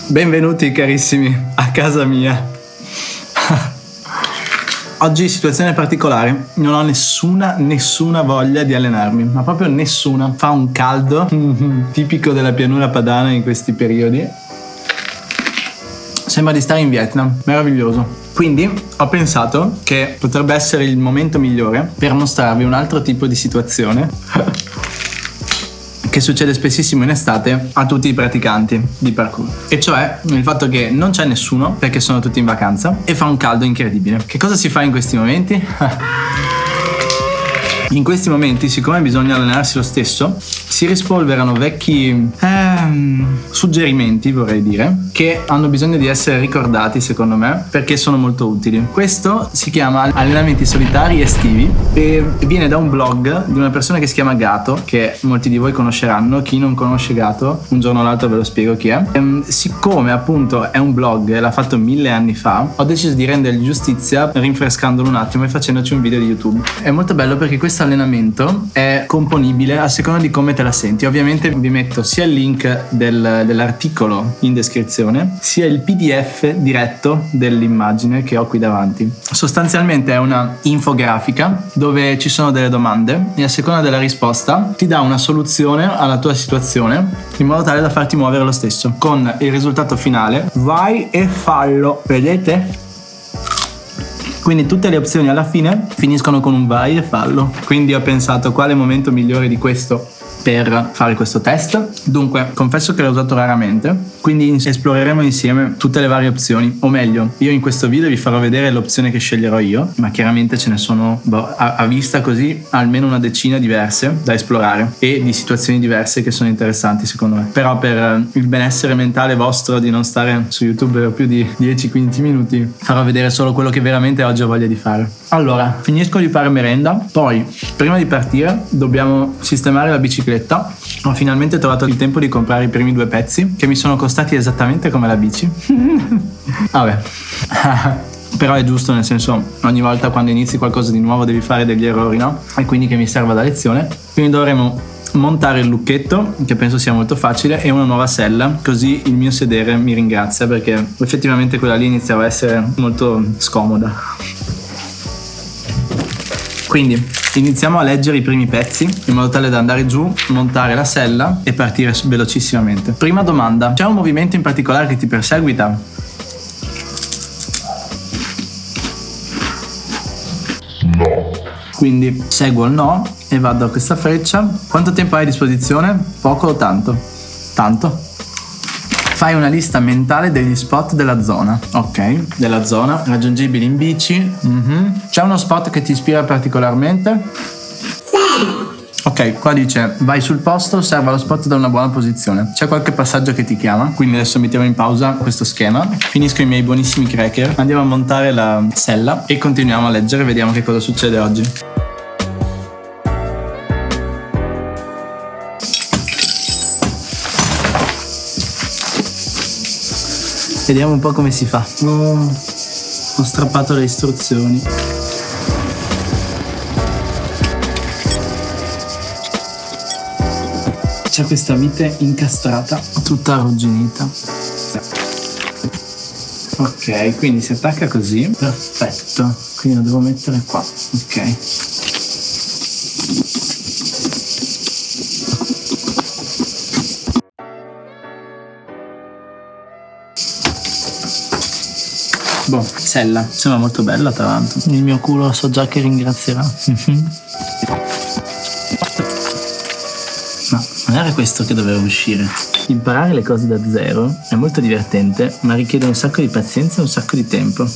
Benvenuti carissimi a casa mia. Oggi situazione particolare, non ho nessuna voglia di allenarmi, ma proprio nessuna. Fa un caldo tipico della pianura padana in questi periodi. Sembra di stare in Vietnam, meraviglioso. Quindi ho pensato che potrebbe essere il momento migliore per mostrarvi un altro tipo di situazione che succede spessissimo in estate a tutti i praticanti di parkour, e cioè il fatto che non c'è nessuno perché sono tutti in vacanza e fa un caldo incredibile. Che cosa si fa in questi momenti? In questi momenti, siccome bisogna allenarsi lo stesso, si rispolverano vecchi suggerimenti, vorrei dire, che hanno bisogno di essere ricordati, secondo me, perché sono molto utili. Questo si chiama allenamenti solitari estivi e viene da un blog di una persona che si chiama Gato, che molti di voi conosceranno. Chi non conosce Gato, un giorno o l'altro ve lo spiego chi è. Siccome appunto è un blog e l'ha fatto 1000 anni fa, ho deciso di rendergli giustizia rinfrescandolo un attimo e facendoci un video di YouTube. È molto bello perché questo allenamento è componibile a seconda di come te la senti. Ovviamente vi metto sia il link dell'articolo in descrizione, sia il PDF diretto dell'immagine che ho qui davanti. Sostanzialmente è una infografica dove ci sono delle domande e a seconda della risposta ti dà una soluzione alla tua situazione in modo tale da farti muovere lo stesso, con il risultato finale: vai e fallo. Vedete? Quindi tutte le opzioni alla fine finiscono con un vai e fallo. Quindi ho pensato quale momento migliore di questo per fare questo test. Dunque, confesso che l'ho usato raramente, quindi esploreremo insieme tutte le varie opzioni, o meglio, io in questo video vi farò vedere l'opzione che sceglierò io, ma chiaramente ce ne sono a vista così almeno una decina diverse da esplorare e di situazioni diverse che sono interessanti secondo me. Però per il benessere mentale vostro di non stare su YouTube per più di 10-15 minuti, farò vedere solo quello che veramente oggi ho voglia di fare. Allora, finisco di fare merenda, poi prima di partire dobbiamo sistemare la bicicletta. Ho finalmente trovato il tempo di comprare i primi 2 pezzi che mi sono costati esattamente come la bici. Vabbè. Però è giusto, nel senso, ogni volta quando inizi qualcosa di nuovo devi fare degli errori, no? E quindi che mi serva da lezione. Quindi dovremo montare il lucchetto, che penso sia molto facile, e una nuova sella, così il mio sedere mi ringrazia, perché effettivamente quella lì iniziava a essere molto scomoda. Quindi iniziamo a leggere i primi pezzi in modo tale da andare giù, montare la sella e partire velocissimamente. Prima domanda: c'è un movimento in particolare che ti perseguita? No. Quindi seguo il no e vado a questa freccia. Quanto tempo hai a disposizione? Poco o tanto? Tanto. Fai una lista mentale degli spot della zona. Ok, della zona raggiungibili in bici. C'è uno spot che ti ispira particolarmente? Ok, qua dice vai sul posto, osserva lo spot da una buona posizione. C'è qualche passaggio che ti chiama, quindi adesso mettiamo in pausa questo schema, finisco i miei buonissimi cracker, andiamo a montare la sella e continuiamo a leggere, vediamo che cosa succede oggi. Vediamo un po' come si fa. Ho strappato le istruzioni. C'è questa vite incastrata, tutta arrugginita. Ok, quindi si attacca così. Perfetto. Quindi lo devo mettere qua. Ok. Boh, sella, sembra molto bella tra l'altro. Il mio culo so già che ringrazierà. Ma non era questo che doveva uscire. Imparare le cose da zero è molto divertente, ma richiede un sacco di pazienza e un sacco di tempo.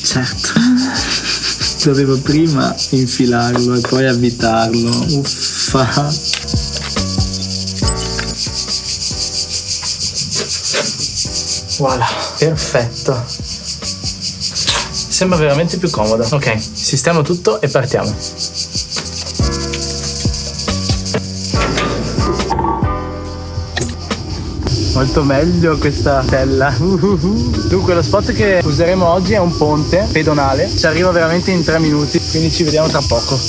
Certo. Dovevo prima infilarlo e poi avvitarlo. Uffa. Voilà, perfetto. Sembra veramente più comoda. Ok, sistemo tutto e partiamo. Molto meglio questa tela. Dunque lo spot che useremo oggi è un ponte pedonale. Ci arrivo veramente in 3 minuti, quindi ci vediamo tra poco.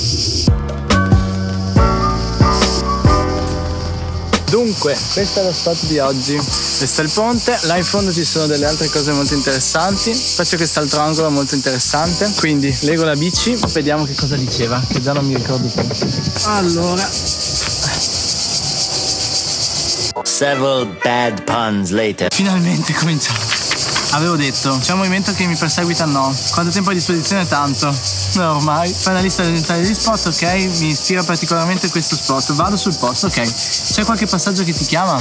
Dunque, questo è lo spot di oggi. Questo è il ponte, là in fondo ci sono delle altre cose molto interessanti. Faccio quest'altro angolo molto interessante. Quindi lego la bici, vediamo che cosa diceva, che già non mi ricordo più. Allora, Several bad puns later. finalmente cominciamo. Avevo detto, c'è un movimento che mi perseguita, no. Quanto tempo a disposizione? Tanto. No, ormai. Fai una lista degli spot, ok? Mi ispira particolarmente questo spot. Vado sul posto, ok. C'è qualche passaggio che ti chiama?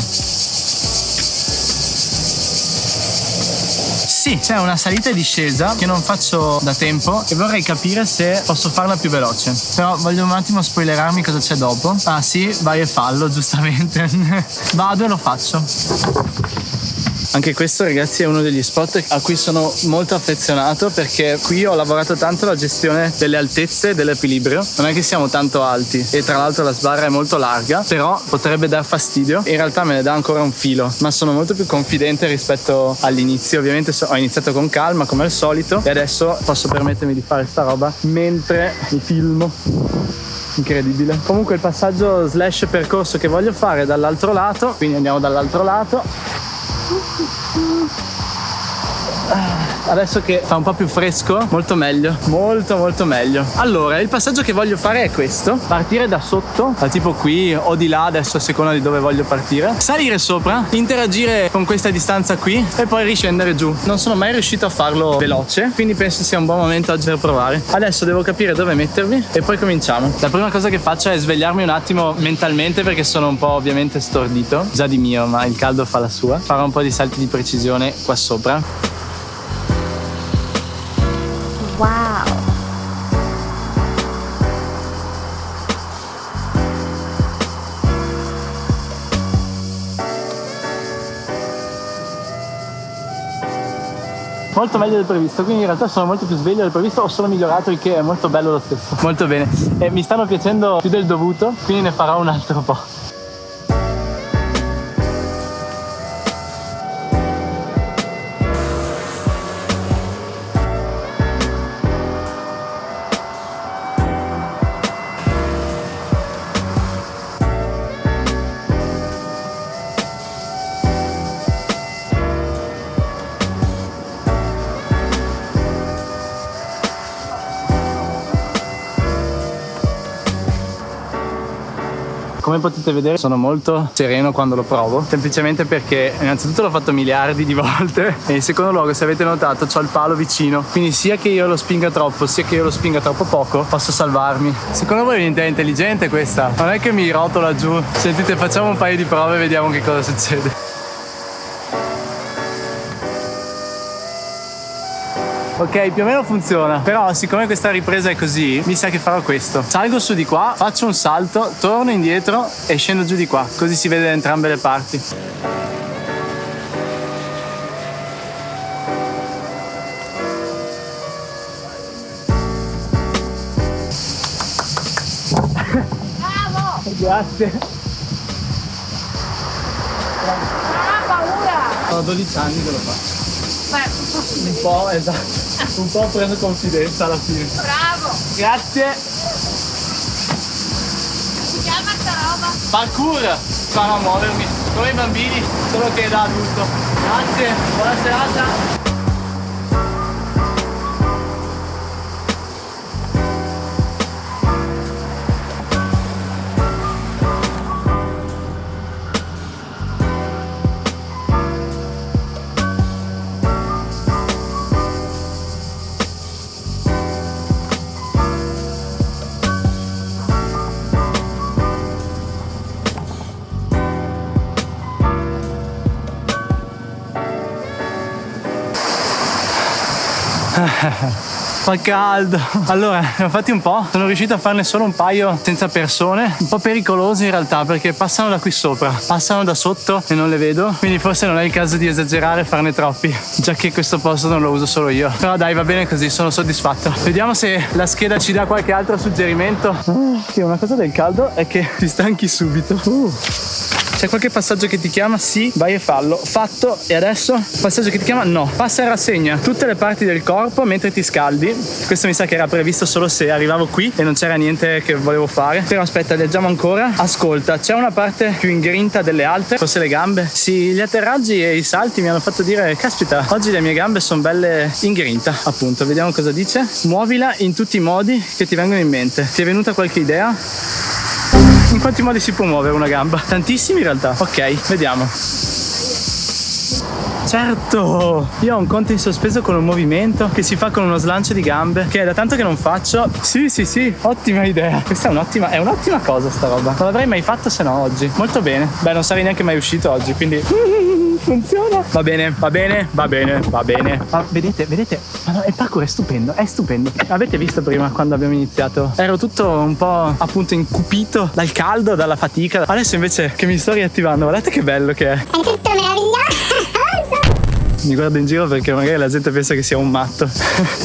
Sì, c'è una salita e discesa che non faccio da tempo e vorrei capire se posso farla più veloce. Però voglio un attimo spoilerarmi cosa c'è dopo. Ah sì, vai e fallo, giustamente. Vado e lo faccio. Anche questo, ragazzi, è uno degli spot a cui sono molto affezionato, perché qui ho lavorato tanto la gestione delle altezze e dell'equilibrio. Non è che siamo tanto alti e tra l'altro la sbarra è molto larga, però potrebbe dar fastidio. In realtà me ne dà ancora un filo, ma sono molto più confidente rispetto all'inizio. Ovviamente ho iniziato con calma come al solito e adesso posso permettermi di fare sta roba mentre mi filmo. Incredibile. Comunque il passaggio slash percorso che voglio fare è dall'altro lato, quindi andiamo dall'altro lato. Adesso che fa un po' più fresco, molto meglio, molto meglio. Allora, il passaggio che voglio fare è questo: partire da sotto, da tipo qui o di là, adesso a seconda di dove voglio partire, salire sopra, interagire con questa distanza qui e poi riscendere giù. Non sono mai riuscito a farlo veloce, quindi penso sia un buon momento oggi per provare. Adesso devo capire dove mettermi e poi cominciamo. La prima cosa che faccio è svegliarmi un attimo mentalmente, perché sono un po' ovviamente stordito già di mio, ma il caldo fa la sua. Farò un po' di salti di precisione qua sopra. Wow. Molto meglio del previsto, quindi in realtà sono molto più sveglio del previsto, ho solo migliorato, il che è molto bello lo stesso. Molto bene, e mi stanno piacendo più del dovuto, quindi ne farò un altro po'. Come potete vedere sono molto sereno quando lo provo, semplicemente perché innanzitutto l'ho fatto miliardi di volte e in secondo luogo, se avete notato, c'ho il palo vicino, quindi sia che io lo spinga troppo sia che io lo spinga troppo poco posso salvarmi. Secondo voi è intelligente questa? Non è che mi rotola giù. Sentite, facciamo un paio di prove e vediamo che cosa succede. Ok, più o meno funziona, però siccome questa ripresa è così, mi sa che farò questo: salgo su di qua, faccio un salto, torno indietro e scendo giù di qua, così si vede da entrambe le parti. Bravo! Grazie. Non ha paura! Ho 12 anni che lo faccio. Beh, Un po', esatto. Un po' ho preso confidenza alla fine. bravo! Grazie. Si chiama sta roba? Parkour. Imparo a muovermi come i bambini, solo che da adulto. Grazie, buona serata. Fa caldo. Allora, ne ho fatti un po'. Sono riuscito a farne solo un paio senza persone. Un po' pericolosi in realtà, perché passano da qui sopra, passano da sotto e non le vedo. Quindi forse non è il caso di esagerare e farne troppi, già che questo posto non lo uso solo io. Però dai, va bene così, sono soddisfatto. Vediamo se la scheda ci dà qualche altro suggerimento. Sì, una cosa del caldo è che ti stanchi subito. C'è qualche passaggio che ti chiama? Sì, vai e fallo. Fatto. E adesso? Passaggio che ti chiama? No. Passa e rassegna tutte le parti del corpo mentre ti scaldi. Questo mi sa che era previsto solo se arrivavo qui e non c'era niente che volevo fare. Però aspetta, leggiamo ancora. Ascolta, c'è una parte più ingrinta delle altre, forse le gambe. Sì, gli atterraggi e i salti mi hanno fatto dire, caspita, oggi le mie gambe sono belle in grinta, appunto. Vediamo cosa dice. Muovila in tutti i modi che ti vengono in mente. Ti è venuta qualche idea? In quanti modi si può muovere una gamba? Tantissimi in realtà. Ok, vediamo. Certo, io ho un conto in sospeso con un movimento che si fa con uno slancio di gambe, che è da tanto che non faccio. Sì, ottima idea. Questa è un'ottima cosa sta roba. Non l'avrei mai fatto se no oggi. Molto bene. Beh, non sarei neanche mai uscito oggi, quindi funziona. Va bene. Ma vedete? Ma no, il parkour è stupendo. Avete visto prima quando abbiamo iniziato? Ero tutto un po' appunto incupito dal caldo, dalla fatica. Adesso invece che mi sto riattivando, guardate che bello che è. È tutto meraviglioso. Mi guardo in giro perché magari la gente pensa che sia un matto.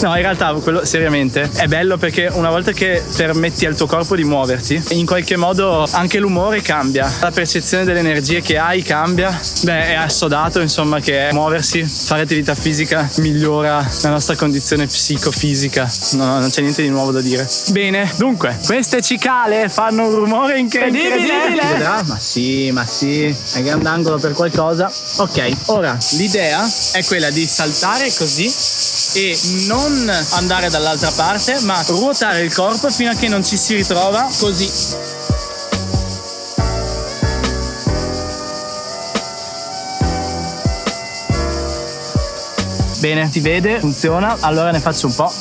No, in realtà quello seriamente è bello, perché una volta che permetti al tuo corpo di muoverti, in qualche modo anche l'umore cambia, la percezione delle energie che hai cambia. Beh, è assodato insomma che muoversi, fare attività fisica migliora la nostra condizione psicofisica. No, non c'è niente di nuovo da dire. Bene, dunque, queste cicale fanno un rumore incredibile. Vedrà? Ma sì, è grandangolo per qualcosa. Ok, ora l'idea è quella di saltare così e non andare dall'altra parte, ma ruotare il corpo fino a che non ci si ritrova così. Bene, si vede, funziona, allora ne faccio un po'.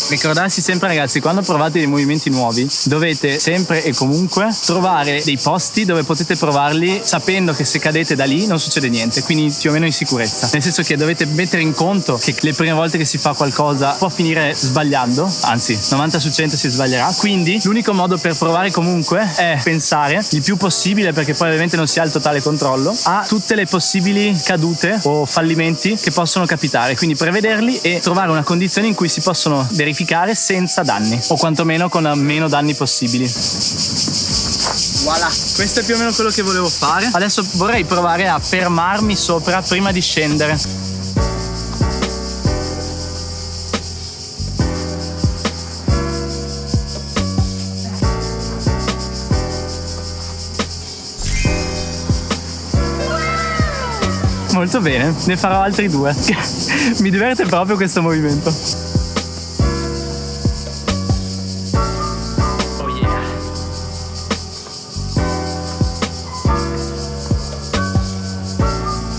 Ricordarsi sempre, ragazzi, quando provate dei movimenti nuovi dovete sempre e comunque trovare dei posti dove potete provarli sapendo che se cadete da lì non succede niente, quindi più o meno in sicurezza, nel senso che dovete mettere in conto che le prime volte che si fa qualcosa può finire sbagliando, anzi 90 su 100 si sbaglierà, quindi l'unico modo per provare comunque è pensare il più possibile, perché poi ovviamente non si ha il totale controllo, a tutte le possibili cadute o fallimenti che possono capitare, quindi prevederli e trovare una condizione in cui si possono verificare senza danni, o quantomeno con meno danni possibili. Voilà, questo è più o meno quello che volevo fare. Adesso vorrei provare a fermarmi sopra prima di scendere. Molto bene, ne farò altri 2. Mi diverte proprio questo movimento.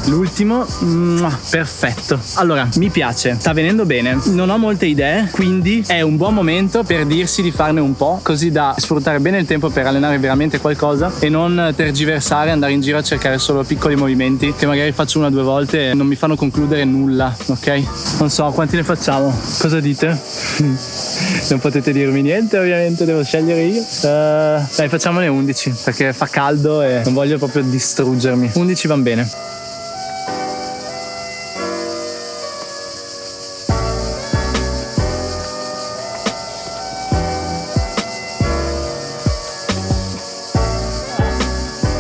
L'ultimo, perfetto. Allora, mi piace, sta venendo bene. Non ho molte idee, quindi è un buon momento per dirsi di farne un po', così da sfruttare bene il tempo per allenare veramente qualcosa e non tergiversare, andare in giro a cercare solo piccoli movimenti che magari faccio 1 o 2 volte e non mi fanno concludere nulla, ok? Non so, quanti ne facciamo? Cosa dite? Non potete dirmi niente, ovviamente, devo scegliere io. Dai, facciamone 11, perché fa caldo e non voglio proprio distruggermi. 11 van bene.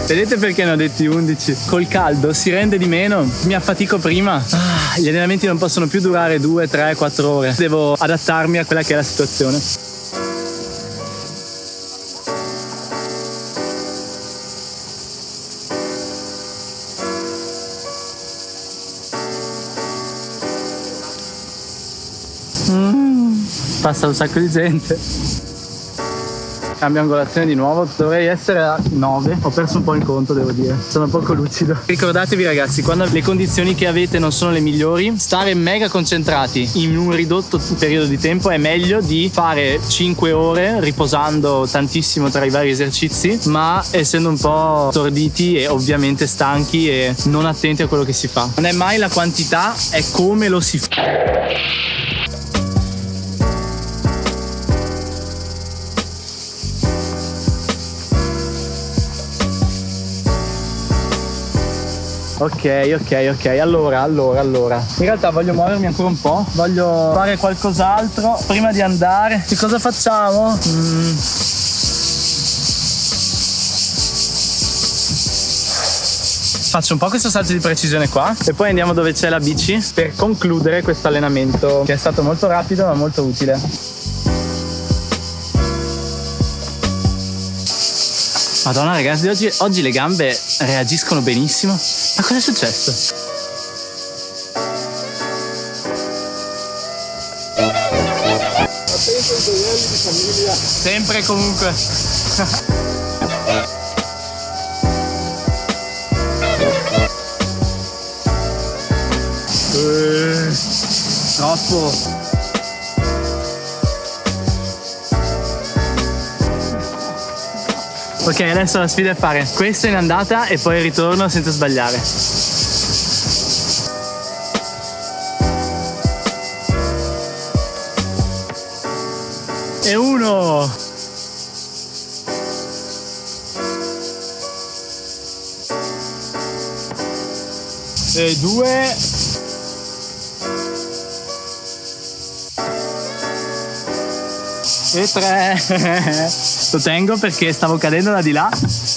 Vedete perché ne ho detti 11? Col caldo si rende di meno, mi affatico prima. Gli allenamenti non possono più durare 2, 3, 4 ore. Devo adattarmi a quella che è la situazione. Passa un sacco di gente. Cambio angolazione di nuovo, dovrei essere a 9, ho perso un po' il conto, devo dire, sono poco lucido. Ricordatevi ragazzi, quando le condizioni che avete non sono le migliori, stare mega concentrati in un ridotto periodo di tempo è meglio di fare 5 ore riposando tantissimo tra i vari esercizi, ma essendo un po' storditi e ovviamente stanchi e non attenti a quello che si fa. Non è mai la quantità, è come lo si fa. Ok, allora. In realtà voglio muovermi ancora un po', voglio fare qualcos'altro prima di andare. Che cosa facciamo? Faccio un po' questo salto di precisione qua e poi andiamo dove c'è la bici per concludere questo allenamento che è stato molto rapido ma molto utile. Madonna ragazzi, oggi le gambe reagiscono benissimo. Ma cosa è successo? Sempre e comunque. Troppo. Ok, adesso la sfida è fare questo in andata e poi il ritorno senza sbagliare. E 1. E 2. E 3. Lo tengo perché stavo cadendo da di là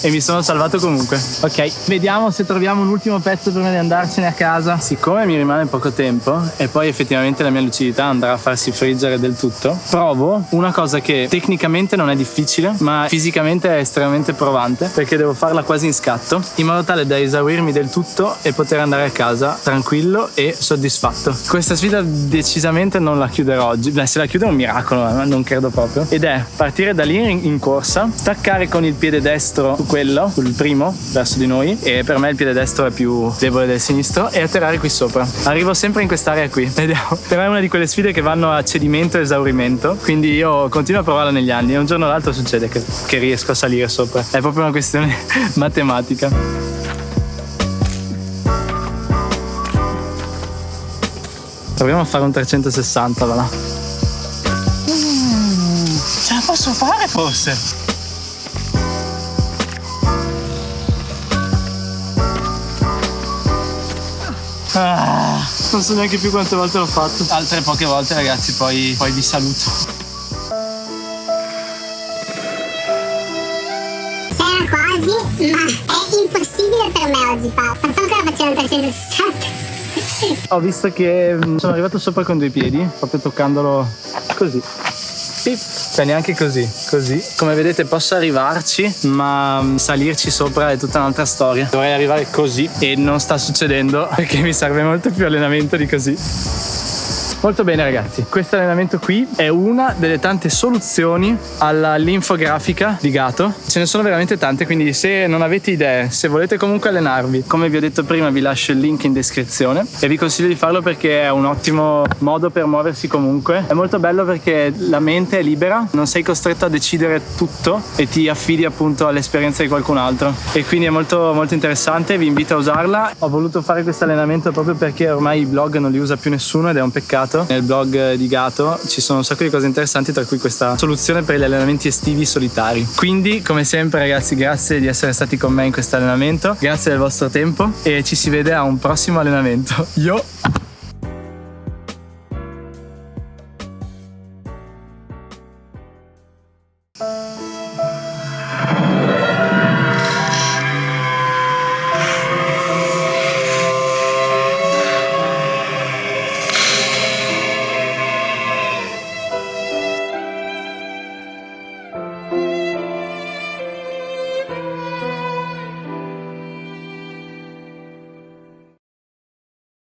e mi sono salvato comunque. Ok, vediamo se troviamo un ultimo pezzo prima di andarcene a casa. Siccome mi rimane poco tempo e poi effettivamente la mia lucidità andrà a farsi friggere del tutto, provo una cosa che tecnicamente non è difficile ma fisicamente è estremamente provante, perché devo farla quasi in scatto in modo tale da esaurirmi del tutto e poter andare a casa tranquillo e soddisfatto. Questa sfida decisamente non la chiuderò oggi. Beh, se la chiudo è un miracolo, ma non credo proprio. Ed è partire da lì in corsa, staccare con il piede destro su quello, sul primo verso di noi, e per me il piede destro è più debole del sinistro, e atterrare qui sopra. Arrivo sempre in quest'area qui, vediamo. Però è una di quelle sfide che vanno a cedimento e esaurimento, quindi io continuo a provarla negli anni e un giorno o l'altro succede che riesco a salire sopra. È proprio una questione matematica. Proviamo a fare un 360, va là. Ce la posso fare forse? Non so neanche più quante volte l'ho fatto. Altre poche volte ragazzi, poi vi saluto. C'era quasi, ma è impossibile per me oggi farlo. Non so ancora facendo un 360. Ho visto che sono arrivato sopra con due piedi, proprio toccandolo così. Cioè neanche così. Come vedete posso arrivarci, ma salirci sopra è tutta un'altra storia. Dovrei arrivare così e non sta succedendo perché mi serve molto più allenamento di così. Molto bene ragazzi, questo allenamento qui è una delle tante soluzioni alla linfografica di Gato. Ce ne sono veramente tante, quindi se non avete idee, se volete comunque allenarvi, come vi ho detto prima, vi lascio il link in descrizione e vi consiglio di farlo perché è un ottimo modo per muoversi comunque. È molto bello perché la mente è libera, non sei costretto a decidere tutto e ti affidi appunto all'esperienza di qualcun altro, e quindi è molto molto interessante, vi invito a usarla. Ho voluto fare questo allenamento proprio perché ormai i blog non li usa più nessuno ed è un peccato. Nel blog di Gato ci sono un sacco di cose interessanti, tra cui questa soluzione per gli allenamenti estivi solitari. Quindi come sempre ragazzi, grazie di essere stati con me in questo allenamento, grazie del vostro tempo e ci si vede a un prossimo allenamento. Yo!